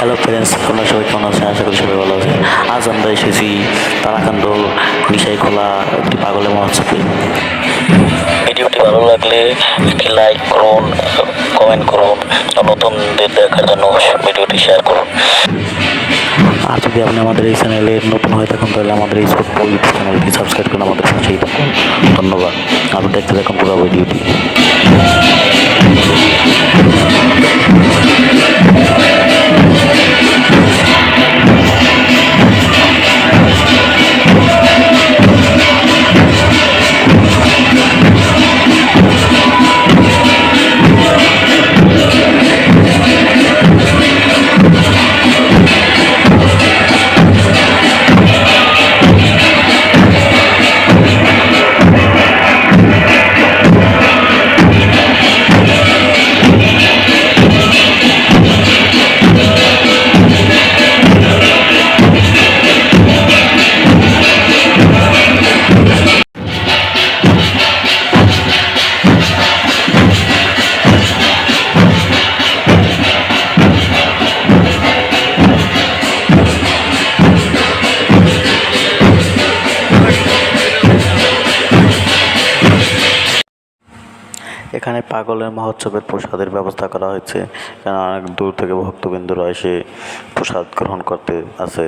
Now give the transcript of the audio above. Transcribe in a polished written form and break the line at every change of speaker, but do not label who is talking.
Hello friends, তোমরা সবাই কেমন আছেন? আশা করি সবাই ভালো আছেন। আজ আমরা এসেছি তারাকান্দ নিশাইখোলা একটি পাগলের মহোৎসবে। ভিডিওটি ভালো লাগলে একটি লাইক করুন, কমেন্ট করুন, নতুনদের দেখার জন্য ভিডিওটি শেয়ার করুন। আর যদি আপনি আমাদের এই চ্যানেলে নতুন হয়ে থাকুন তাহলে আমাদের এই চ্যানেলটি সাবস্ক্রাইব করুন, আমাদের পাশেই থাকুন। ধন্যবাদ। আপনি দেখতে থাকুন পুরো ভিডিওটি। এখানে পাগলের মহোৎসবের প্রসাদের ব্যবস্থা করা হয়েছে, কারণ অনেক দূর থেকে ভক্তবৃন্দরা এসে প্রসাদ গ্রহণ করতে আসে।